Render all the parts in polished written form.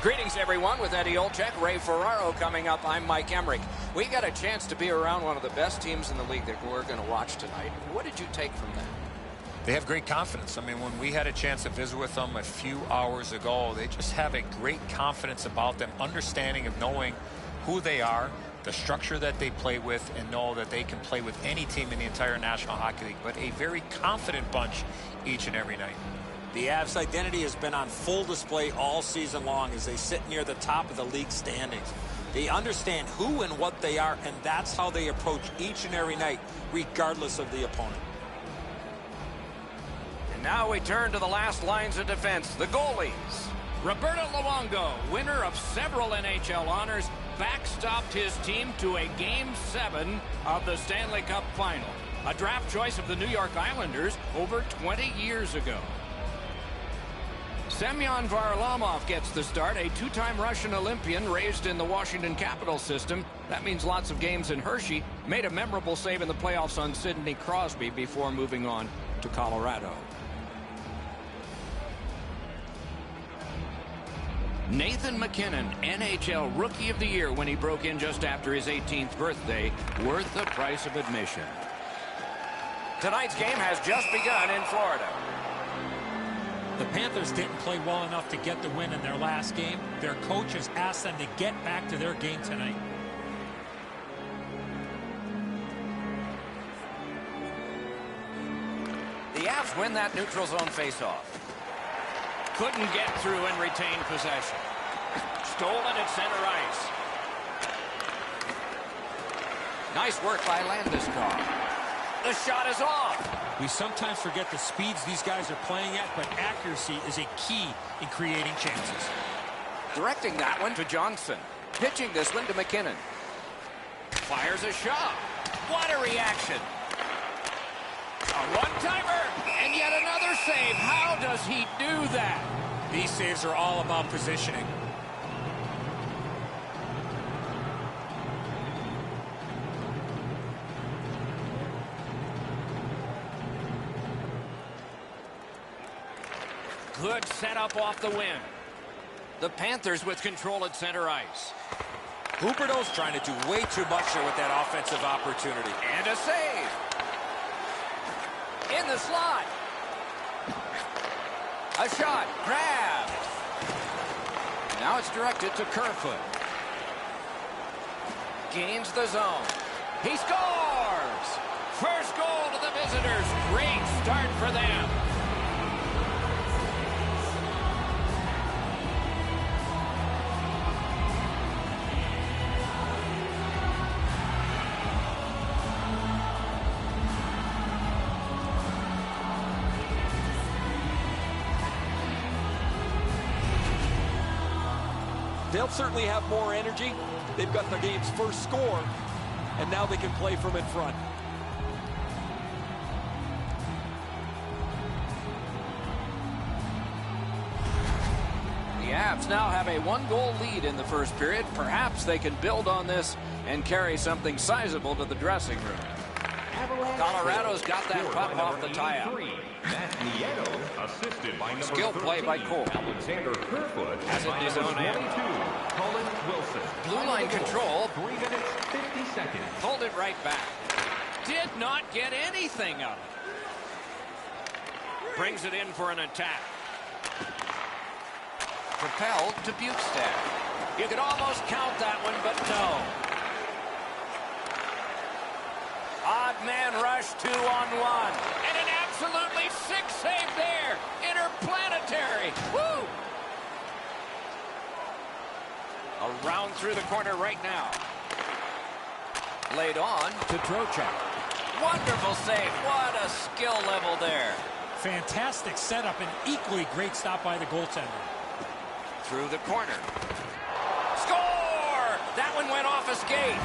Greetings, everyone, with Eddie Olczyk, Ray Ferraro coming up. I'm Mike Emmerich. We got a chance to be around one of the best teams in the league that we're going to watch tonight. What did you take from that? They have great confidence. I mean, when we had a chance to visit with them a few hours ago, they just have a great confidence about them, understanding of knowing who they are, the structure that they play with, and know that they can play with any team in the entire National Hockey League. But a very confident bunch each and every night. The Avs' identity has been on full display all season long as they sit near the top of the league standings. They understand who and what they are, and that's how they approach each and every night, regardless of the opponent. And now we turn to the last lines of defense, the goalies. Roberto Luongo, winner of several NHL honors, backstopped his team to a Game 7 of the Stanley Cup Final. A draft choice of the New York Islanders over 20 years ago. Semyon Varlamov gets the start, a two-time Russian Olympian raised in the Washington Capitals system. That means lots of games in Hershey. Made a memorable save in the playoffs on Sidney Crosby before moving on to Colorado. Nathan MacKinnon, NHL Rookie of the Year when he broke in just after his 18th birthday, worth the price of admission. Tonight's game has just begun in Florida. The Panthers didn't play well enough to get the win in their last game. Their coach has asked them to get back to their game tonight. The Avs win that neutral zone faceoff. Couldn't get through and retain possession. Stolen at center ice. Nice work by Landeskog. The shot is off. We sometimes forget the speeds these guys are playing at, but accuracy is a key in creating chances. Directing that one to Johnson. Pitching this one to MacKinnon. Fires a shot. What a reaction. A one-timer, and yet another save. How does he do that? These saves are all about positioning. Good setup off the wing. The Panthers with control at center ice. Huberdeau's trying to do way too much there with that offensive opportunity. And a save. In the slot. A shot. Grab. Now it's directed to Kerfoot. Gains the zone. He scores! First goal to the visitors. Great start for them. They'll certainly have more energy. They've got their game's first score, and now they can play from in front. The Avs now have a one-goal lead in the first period. Perhaps they can build on this and carry something sizable to the dressing room. Colorado's got that puck off the tie-up. Assisted by Skill play by Cole. Alexander Kerfoot has it in his own end. Blue line control. 3 minutes, 50 seconds. Pulled it right back. Did not get anything of it. Brings it in for an attack. Propelled to Bukestad. You could almost count that one, but no. Odd man rush 2-on-1. And an absolutely sick save there. Interplanetary. Woo! Around through the corner right now. Laid on to Trocheck. Wonderful save. What a skill level there. Fantastic setup and equally great stop by the goaltender. Through the corner. Score! That one went off a skate.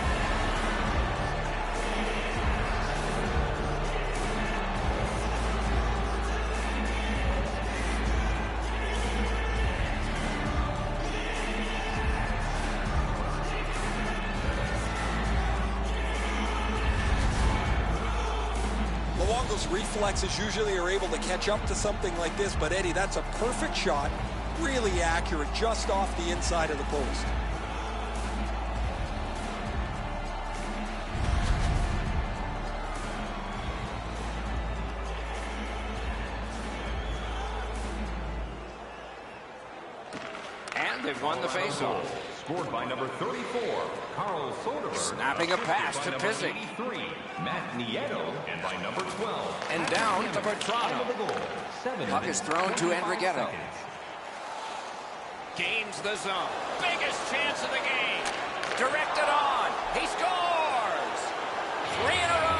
Luongo's reflexes usually are able to catch up to something like this, but Eddie, that's a perfect shot. Really accurate, just off the inside of the post. And they've won the faceoff. Scored by number 34, Carl Soderberg. Snapping a pass to Pizik. Matt Nieto, and by number 12. And down to Bertrano. Puck is thrown to Enriqueta. Gains the zone. Biggest chance of the game. Directed on. He scores. 3 in a row.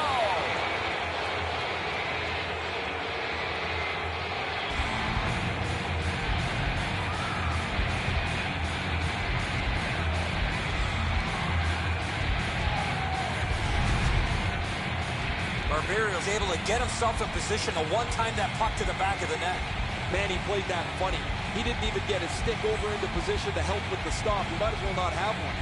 Barberio was able to get himself in position to one-time that puck to the back of the net. Man, he played that funny. He didn't even get his stick over into position to help with the stop. He might as well not have one.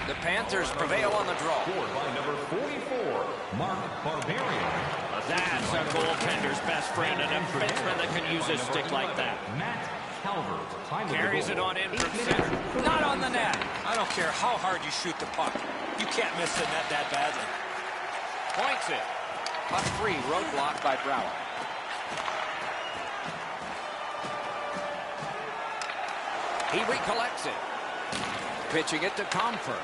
The Panthers prevail on the draw. Scored by number 44, Mark Barbarian. That's a goaltender's best friend, and a defenseman that can use his stick like that. Matt Calvert. Carries it on in from center. Not on the net. I don't care how hard you shoot the puck. You can't miss the net that badly. Points it. Puck free, roadblock by Brower. He recollects it. Pitching it to Comfort.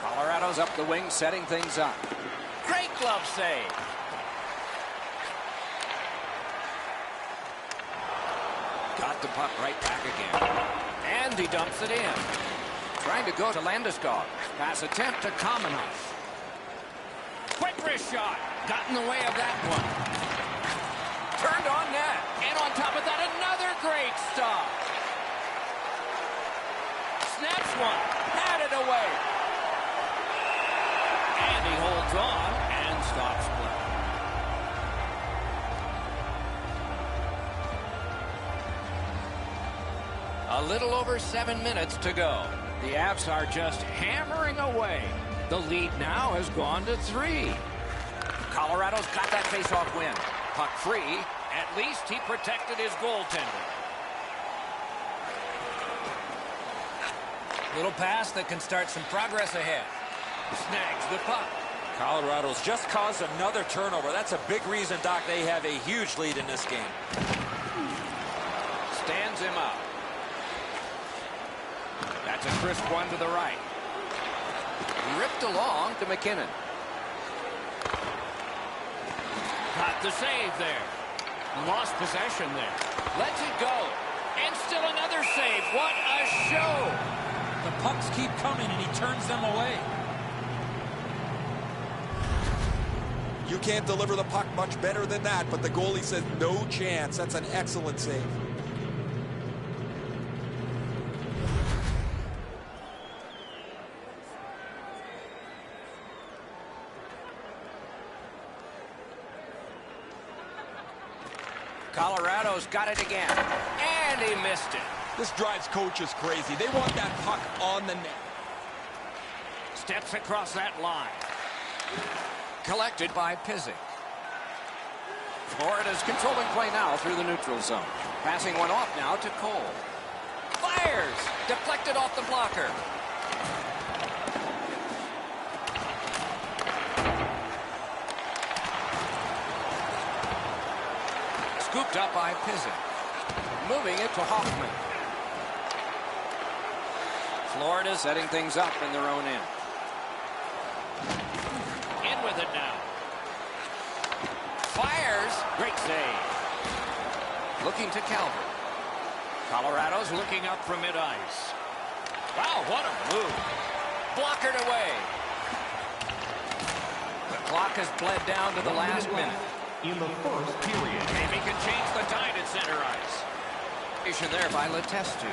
Colorado's up the wing, setting things up. Great glove save. Got the puck right back again. And he dumps it in. Trying to go to Landeskog. Pass attempt to Kamenov. Quick wrist shot. Got in the way of that one. Turned on net. And on top of that, another great stop. Snaps one. Had it away. And he holds on and stops play. A little over 7 minutes to go. The Avs are just hammering away. The lead now has gone to 3. Colorado's got that faceoff win. Puck free. At least he protected his goaltender. Little pass that can start some progress ahead. Snags the puck. Colorado's just caused another turnover. That's a big reason, Doc, they have a huge lead in this game. Stands him up. That's a crisp one to the right. Ripped along to McKinnon. Got the save there. Lost possession there. Lets it go. And still another save. What a show. The pucks keep coming, and he turns them away. You can't deliver the puck much better than that, but the goalie says no chance. That's an excellent save. Colorado's got it again. And he missed it. This drives coaches crazy. They want that puck on the net. Steps across that line. Collected by Pizik. Florida's controlling play now through the neutral zone. Passing one off now to Cole. Fires! Deflected off the blocker. Scooped up by Pizik. Moving it to Hoffman. Florida setting things up in their own end. In with it now. Fires. Great save. Looking to Calvert. Colorado's looking up from mid-ice. Wow, what a move. Blockered away. The clock has bled down to the last minute. In the first period. Maybe can change the tide at center ice. There by Letestu.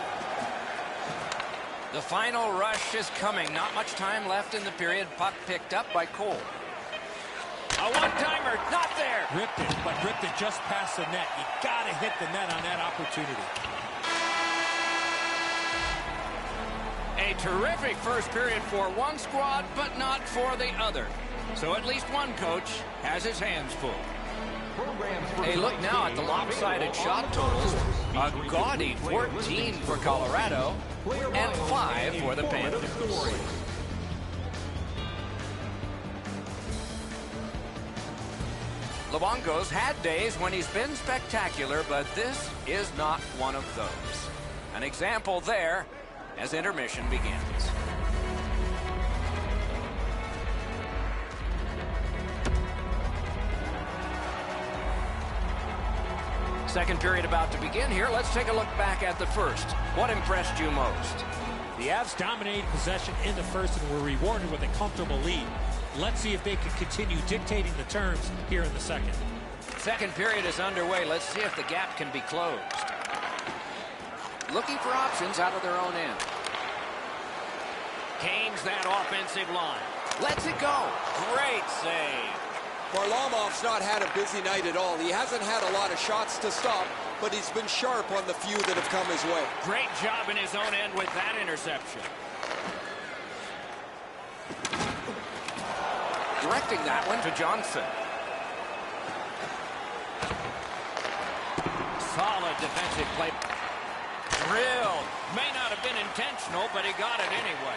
The final rush is coming. Not much time left in the period. Puck picked up by Cole. A one-timer, not there. Ripped it, but ripped it just past the net. You got to hit the net on that opportunity. A terrific first period for one squad, but not for the other. So at least one coach has his hands full. A look now at the lopsided shot totals. A gaudy 14 for Colorado and 5 for the Panthers. Luongo's had days when he's been spectacular, but this is not one of those. An example there as intermission begins. Second period about to begin here. Let's take a look back at the first. What impressed you most? The Avs dominated possession in the first and were rewarded with a comfortable lead. Let's see if they can continue dictating the terms here in the second. Second period is underway. Let's see if the gap can be closed. Looking for options out of their own end. Gains that offensive line. Lets it go. Great save. Varlamov's not had a busy night at all. He hasn't had a lot of shots to stop, but he's been sharp on the few that have come his way. Great job in his own end with that interception. Directing that one to Johnson. Solid defensive play. Drilled. May not have been intentional, but he got it anyway.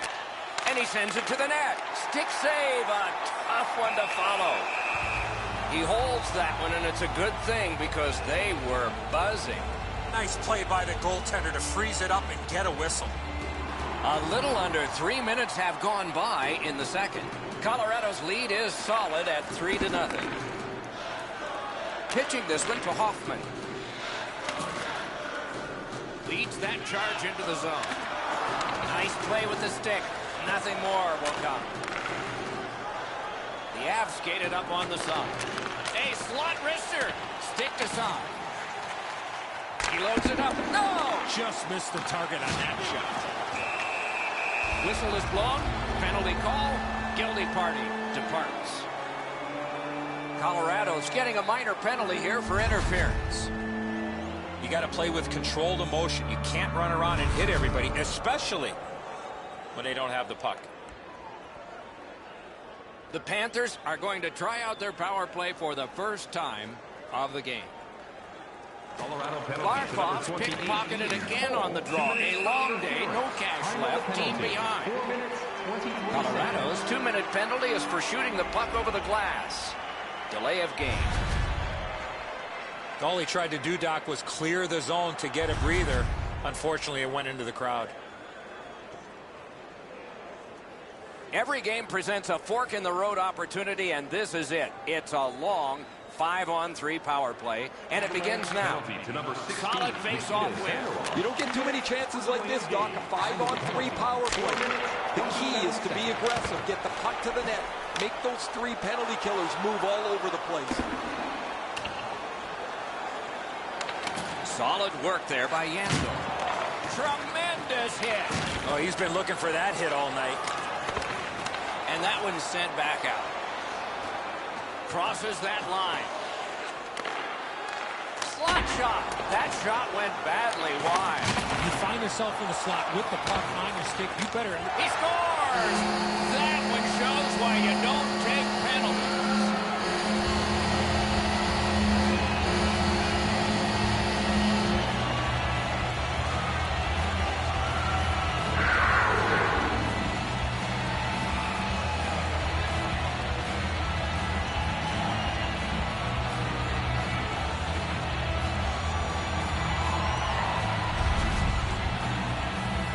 And he sends it to the net. Stick save. A tough one to follow. He holds that one, and it's a good thing because they were buzzing. Nice play by the goaltender to freeze it up and get a whistle. A little under 3 minutes have gone by in the second. Colorado's lead is solid at 3-0. Pitching this one to Hoffman. Leads that charge into the zone. Nice play with the stick. Nothing more will come. The Avs skated up on the side. A slot wrister. Stick to side. He loads it up. No! Just missed the target on that shot. Whistle is blown. Penalty call. Guilty party departs. Colorado's getting a minor penalty here for interference. You got to play with controlled emotion. You can't run around and hit everybody, especially when they don't have the puck. The Panthers are going to try out their power play for the first time of the game. Barkov's pickpocketed again on the draw. A long day, no cash left, team behind. Colorado's 2-minute penalty is for shooting the puck over the glass. Delay of game. All he tried to do, Doc, was clear the zone to get a breather. Unfortunately, it went into the crowd. Every game presents a fork-in-the-road opportunity, and this is it. It's a long 5-on-3 power play, and it begins now. Solid face-off win. You don't get too many chances like this, Doc. A 5-on-3 power play. The key is to be aggressive, get the puck to the net, make those 3 penalty killers move all over the place. Solid work there by Yandel. Tremendous hit. Oh, he's been looking for that hit all night. And that one's sent back out. Crosses that line. Slot shot. That shot went badly wide. You find yourself in the slot with the puck on your stick, you better... He scores! That one shows why you don't take penalties.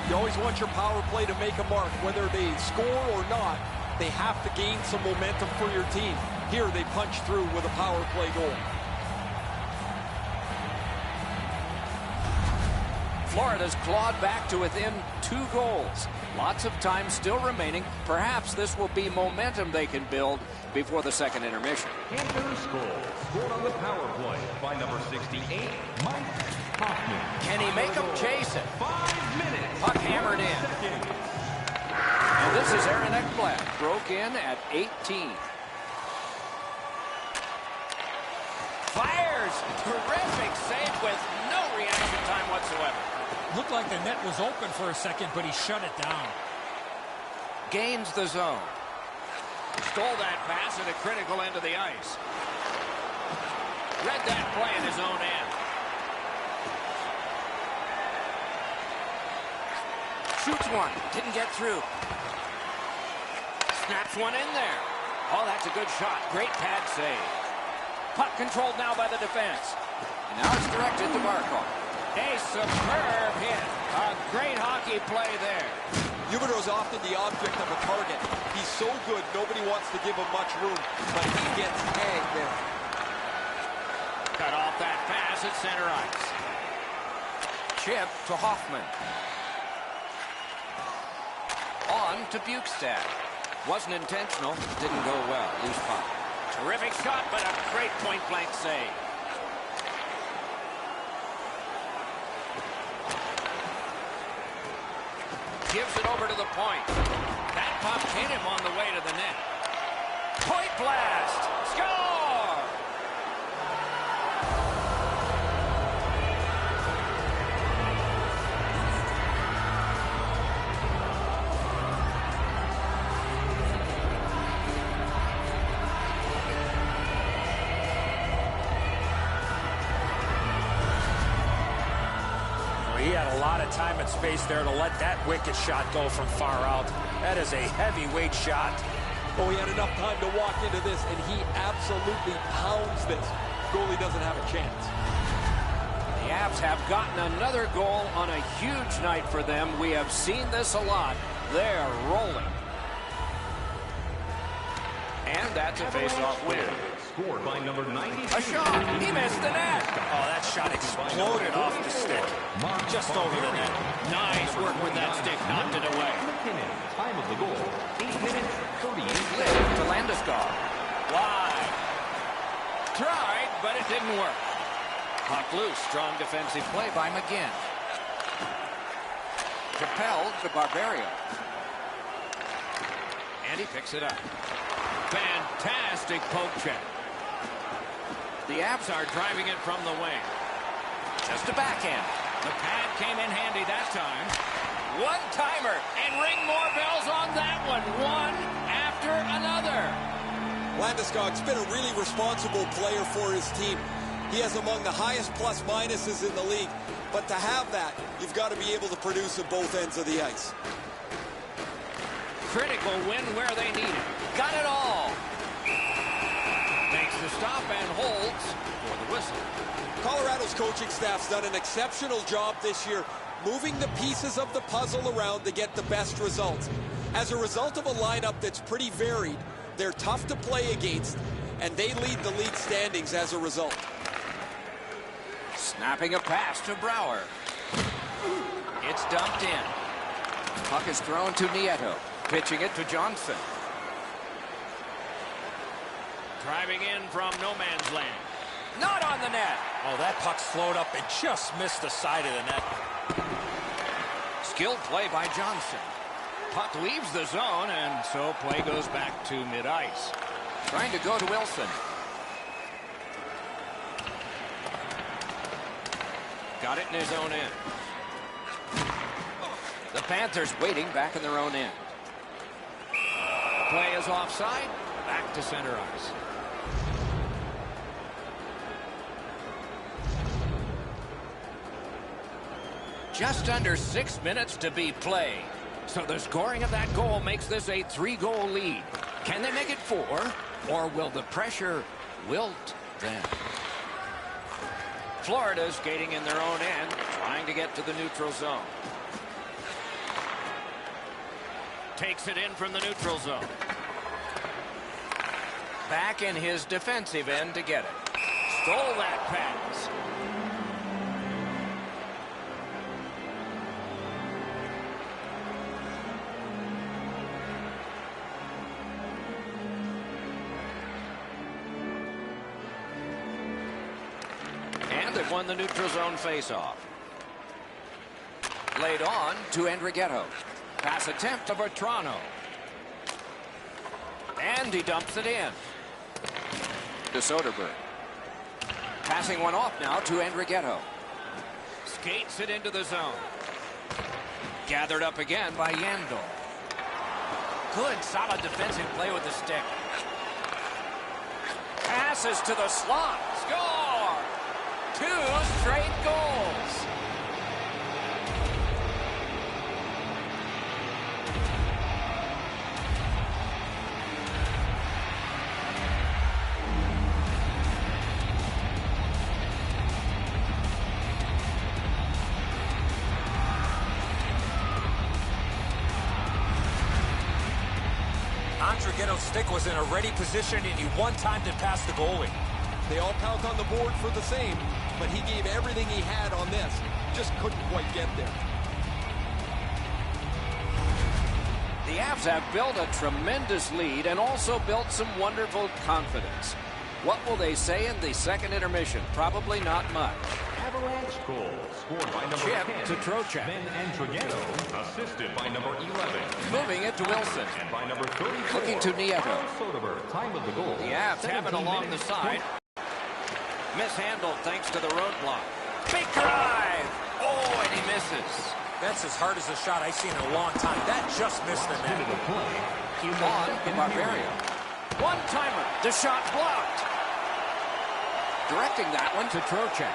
You always want your power play to make a mark. Whether they score or not, they have to gain some momentum for your team. Here they punch through with a power play goal. Florida's clawed back to within 2 goals. Lots of time still remaining. Perhaps this will be momentum they can build before the second intermission. Panthers goal scored on the power play by number 68, Mike Hoffman. Can he make them chase it? 5 minutes. Puck hammered in. And this is Aaron Ekblad. Broke in at 18. Fires. Terrific save with no reaction time whatsoever. Looked like the net was open for a second, but he shut it down. gains the zone. Stole that pass at a critical end of the ice. Read that play in his own end. Shoots one. Didn't get through. Snaps one in there. Oh, that's a good shot. Great pad save. Puck controlled now by the defense. And now it's directed to Barkov. A superb hit. A great hockey play there. Huberdeau's often the object of a target. He's so good, nobody wants to give him much room, but he gets tagged there. Cut off that pass at center ice. Chip to Hoffman. On to Bukestad. Wasn't intentional. Didn't go well. Loose puck. Terrific shot, but a great point-blank save. Gives it over to the point. That puck hit him on the way to the net. Point blast! Score! He had a lot of time and space there to let that wicked shot go from far out. That is a heavyweight shot. Oh, he had enough time to walk into this, and he absolutely pounds this. Goalie doesn't have a chance. The Avs have gotten another goal on a huge night for them. We have seen this a lot. They're rolling. And that's a face-off win. Scored by number 90. A shot. He missed the net. Oh, that shot exploded off the stick. Just over the net. Nice work with that stick, knocked it away. Time of the goal, 8 minutes, 38 Lift to Landeskog. Wide. Tried, but it didn't work. Puck loose. Strong defensive play by McGinn. Propelled to Barberio. And he picks it up. Fantastic poke check. The Avs are driving it from the wing. Just a backhand. The pad came in handy that time. One-timer, and ring more bells on that one. One after another. Landeskog's been a really responsible player for his team. He has among the highest plus-minuses in the league. But to have that, you've got to be able to produce at both ends of the ice. Critical win where they need it. Got it all. Makes the stop and holds for the whistle. Colorado's coaching staff's done an exceptional job this year, moving the pieces of the puzzle around to get the best results. As a result of a lineup that's pretty varied, they're tough to play against, and they lead the league standings as a result. Snapping a pass to Brouwer. It's dumped in. Puck is thrown to Nieto. Pitching it to Johnson. Driving in from no man's land. Not on the net. Oh, that puck slowed up and just missed the side of the net. Skilled play by Johnson. Puck leaves the zone, and so play goes back to mid-ice. Trying to go to Wilson. Got it in his own end. The Panthers waiting back in their own end. Play is offside. Back to center ice. Just under 6 minutes to be played. So the scoring of that goal makes this a 3-goal lead. Can they make it 4? Or will the pressure wilt them? Florida skating in their own end, trying to get to the neutral zone. Takes it in from the neutral zone. Back in his defensive end to get it. Stole that pass. And they've won the neutral zone faceoff. Laid on to Andrighetto. Pass attempt to Bertrano. And he dumps it in. To Soderberg. Passing one off now to Andrighetto. Skates it into the zone. Gathered up again by Yandel. Good, solid defensive play with the stick. Passes to the slot. Score! 2 straight goals. Andrighetto's stick was in a ready position, and he one-timed it past the goalie. They all count on the board for the same, but he gave everything he had on this. Just couldn't quite get there. The Avs have built a tremendous lead and also built some wonderful confidence. What will they say in the second intermission? Probably not much. Avalanche goal scored by number Chip 10. to Trocheck. Then Andrighetto, assisted by number 11. Moving it to Wilson. And by number 34. Looking to Nieto. Soderberg, time of the goal. The Avs have it along the side. Mishandled thanks to the roadblock. Big drive! Oh, and he misses. That's as hard as a shot I've seen in a long time. That just missed the net. On Barberio. One-timer. The shot blocked. Directing that one to Trocheck.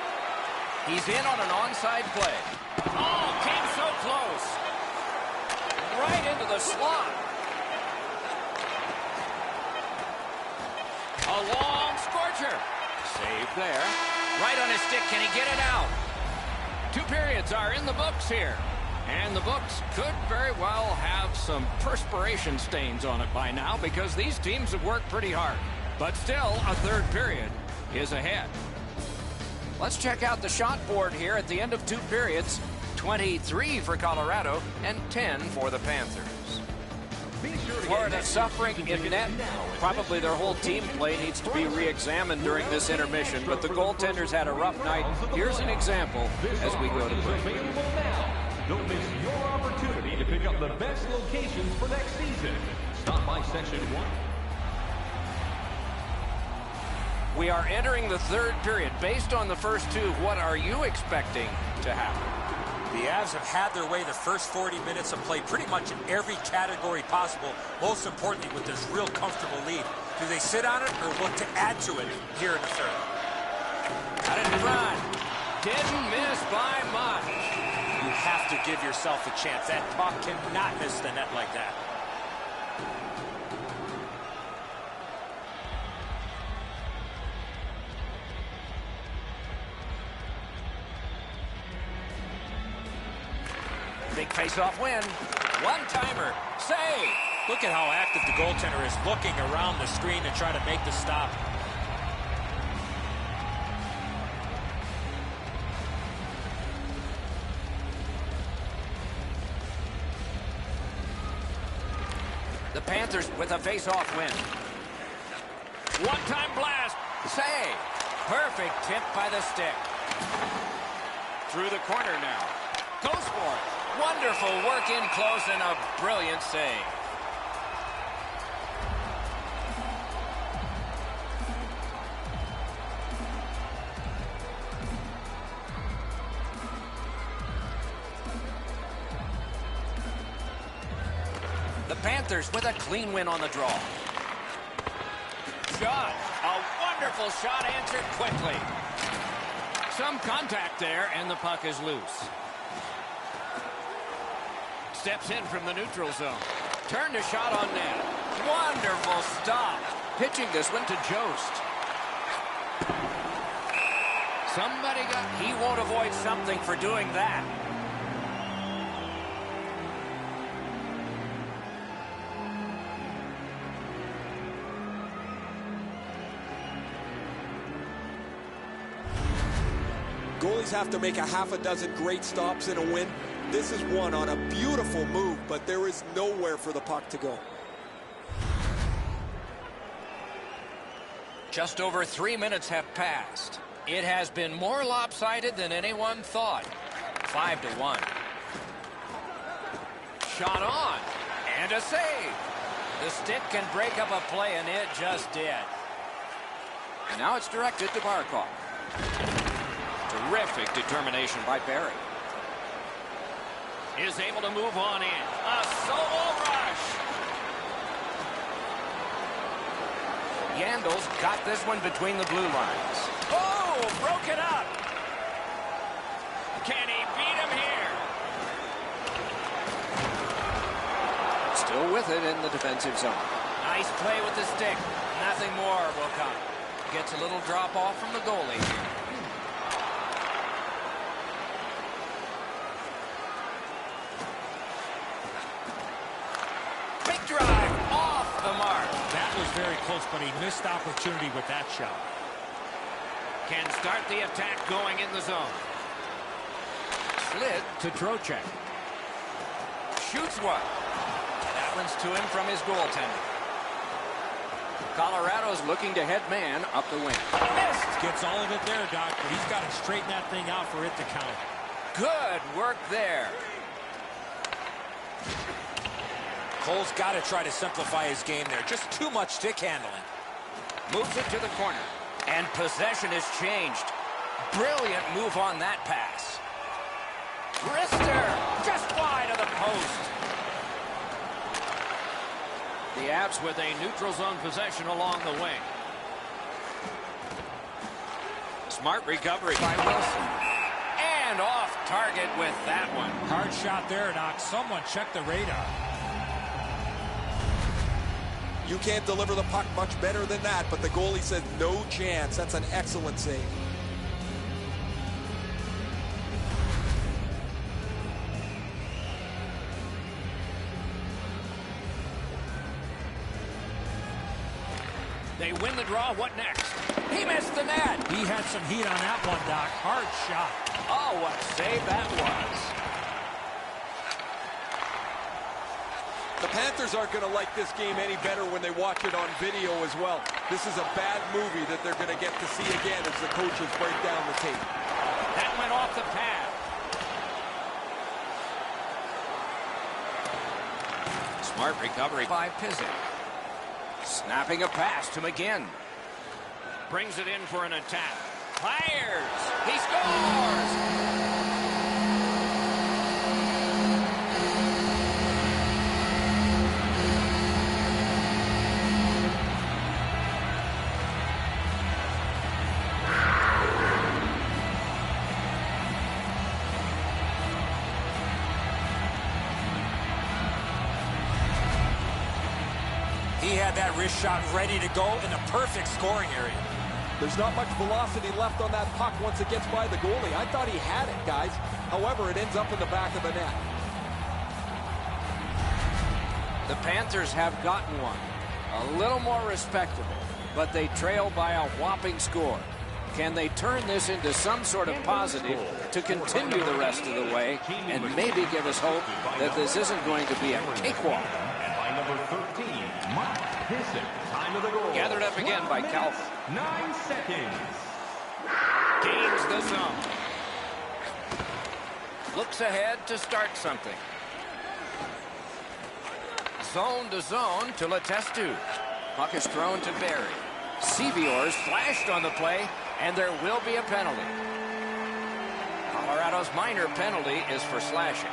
He's in on an onside play. Oh, came so close. Right into the slot. A long scorcher. Saved there. Right on his stick. Can he get it out? 2 periods are in the books here. And the books could very well have some perspiration stains on it by now because these teams have worked pretty hard. But still, a third period is ahead. Let's check out the shot board here at the end of 2 periods. 23 for Colorado and 10 for the Panthers. Florida suffering in net. Probably their whole team play needs to be re-examined during this intermission, but the goaltenders had a rough night. Here's an example as we go to break. Don't miss your opportunity to pick up the best locations for next season. Stop by Section 1. We are entering the third period. Based on the first 2, what are you expecting to happen? The Avs have had their way the first 40 minutes of play pretty much in every category possible, most importantly with this real comfortable lead. Do they sit on it or look to add to it here in the third? Got it in front. Didn't miss by much. You have to give yourself a chance. That puck cannot miss the net like that. Big face-off win. One-timer. Save. Look at how active the goaltender is looking around the screen to try to make the stop. The Panthers with a face-off win. One-time blast. Save. Perfect tip by the stick. Through the corner now. Goes for it. Wonderful work in close and a brilliant save. The Panthers with a clean win on the draw. Shot. A wonderful shot answered quickly. Some contact there, and the puck is loose. Steps in from the neutral zone. Turned a shot on net. Wonderful stop. Pitching this one to Jost. He won't avoid something for doing that. Goalies have to make a half a dozen great stops in a win. This is one on a beautiful move, but there is nowhere for the puck to go. Just over 3 minutes have passed. It has been more lopsided than anyone thought. 5-1. Shot on. And a save. The stick can break up a play, and it just did. And now it's directed to Barkov. Terrific determination by Barry. Is able to move on in. A solo rush. Yandle's got this one between the blue lines. Oh, broke it up. Can he beat him here? Still with it in the defensive zone. Nice play with the stick. Nothing more will come. Gets a little drop off from the goalie here. Big drive off the mark. That was very close, but he missed opportunity with that shot. Can start the attack going in the zone. Slid to Trocheck. Shoots one. That one's to him from his goaltender. Colorado's looking to head man up the wing. Missed. Gets all of it there, Doc, but he's got to straighten that thing out for it to count. Good work there. Cole's got to try to simplify his game there. Just too much stick handling. Moves it to the corner. And possession has changed. Brilliant move on that pass. Brister just wide of the post. The Avs with a neutral zone possession along the wing. Smart recovery by Wilson. And off target with that one. Hard shot there, Doc. Someone check the radar. You can't deliver the puck much better than that, but the goalie said no chance. That's an excellent save. They win the draw. What next? He missed the net. He had some heat on that one, Doc. Hard shot. Oh, what a save that was. The Panthers aren't going to like this game any better when they watch it on video as well. This is a bad movie that they're going to get to see again as the coaches break down the tape. That went off the pad. Smart recovery by Pizik. Snapping a pass to McGinn. Brings it in for an attack. Fires. He scores. He had that wrist shot ready to go in the perfect scoring area. There's not much velocity left on that puck once it gets by the goalie. I thought he had it, guys. However, it ends up in the back of the net. The Panthers have gotten one. A little more respectable, but they trail by a whopping score. Can they turn this into some sort of positive to continue the rest of the way and maybe give us hope that this isn't going to be a cakewalk? And by number 13, Mike Pizik. Time of the goal. Gathered up again by Calvin. 9 seconds. Gains the zone. Looks ahead to start something. Zone to zone to Letestu. Puck is thrown to Barry. Sevior's flashed on the play, and there will be a penalty. Colorado's minor penalty is for slashing.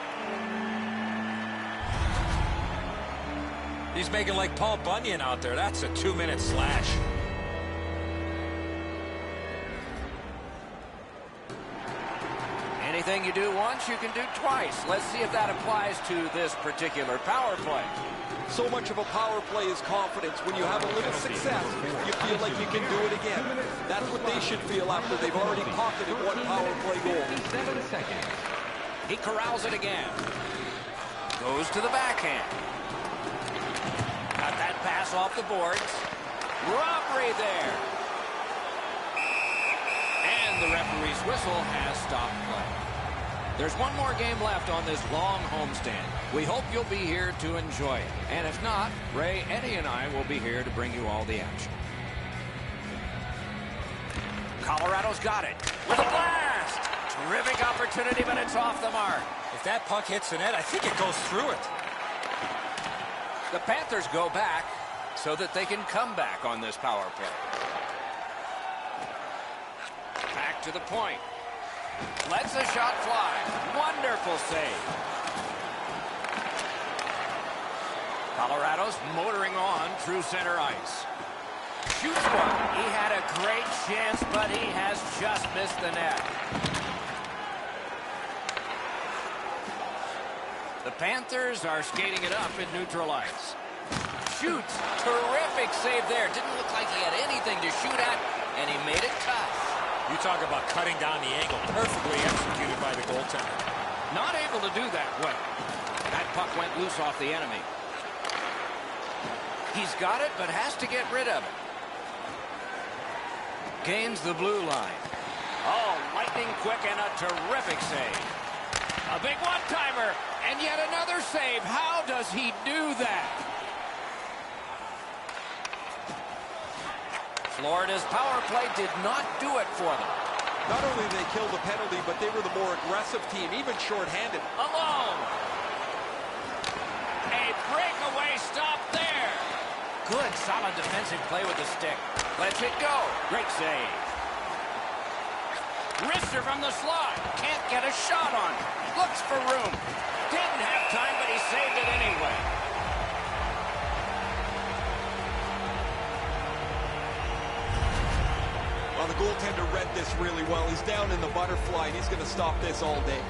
He's making like Paul Bunyan out there. That's a 2-minute slash. Anything you do once, you can do twice. Let's see if that applies to this particular power play. So much of a power play is confidence. When you have a little success, you feel like you can do it again. That's what they should feel after they've already pocketed one power play goal. 7 seconds. He corrals it again. Goes to the backhand. Got that pass off the boards. Robbery there. And the referee's whistle has stopped play. There's one more game left on this long homestand. We hope you'll be here to enjoy it. And if not, Ray, Eddie, and I will be here to bring you all the action. Colorado's got it with a blast. Terrific opportunity, but it's off the mark. If that puck hits the net, I think it goes through it. The Panthers go back so that they can come back on this power play. Back to the point. Lets the shot fly. Wonderful save. Colorado's motoring on through center ice. shoots one. He had a great chance, but he has just missed the net. The Panthers are skating it up in neutral ice. Shoots. Terrific save there. Didn't look like he had anything to shoot at, and he made it tough. You talk about cutting down the angle. Perfectly executed by the goaltender. Not able to do that well. That puck went loose off the enemy. He's got it, but has to get rid of it. Gains the blue line. Oh, lightning quick and a terrific save. A big one-timer, and yet another save. How does he do that? Florida's power play did not do it for them. Not only did they kill the penalty, but they were the more aggressive team, even shorthanded. Alone. A breakaway stop there. Good, solid defensive play with the stick. Lets it go. Great save. Wrister from the slot. Can't get a shot on. Looks for room. Didn't have time, but he saved it anyway. Well, the goaltender read this really well. He's down in the butterfly, and he's going to stop this all day.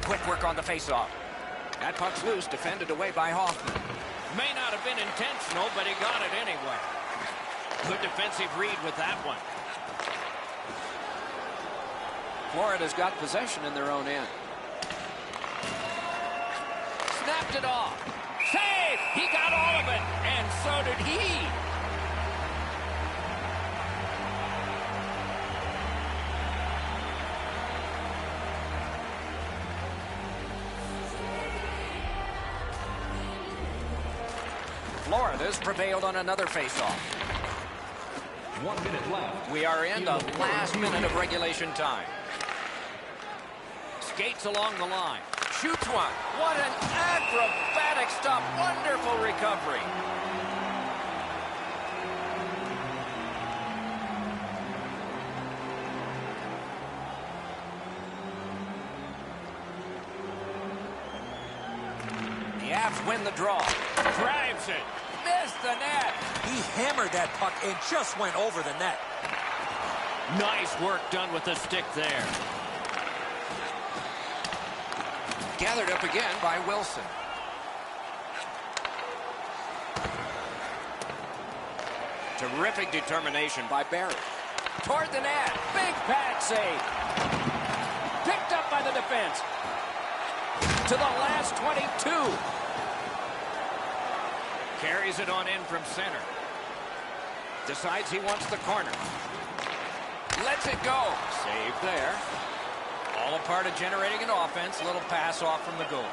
Quick work on the faceoff. That puck's loose, defended away by Hoffman. May not have been intentional, but he got it anyway. Good defensive read with that one. Florida's got possession in their own end. Snapped it off. Save! He got all of it, and so did he. Florida's prevailed on another faceoff. 1 minute left. We are in the last minute of regulation time. Skates along the line. Shoots one. What an acrobatic stop. Wonderful recovery. The Avs win the draw. Drives it. Missed the net. He hammered that puck and just went over the net. Nice work done with the stick there. Gathered up again by Wilson. Terrific determination by Barry. Toward the net. Big pad save. Picked up by the defense. To the last 22. Carries it on in from center. Decides he wants the corner. Lets it go. Save there. All a part of generating an offense. Little pass off from the goal.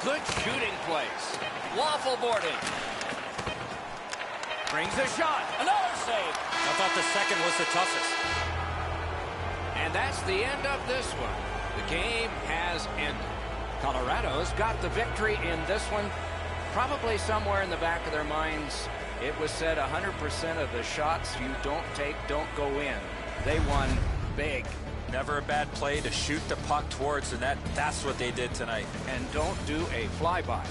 Good shooting place. Waffle boarding. Brings a shot. Another save. I thought the second was the toughest. And that's the end of this one. The game has ended. Colorado's got the victory in this one. Probably somewhere in the back of their minds, it was said 100% of the shots you don't take don't go in. They won big. Never a bad play to shoot the puck towards the net. That's what they did tonight. And don't do a flyby.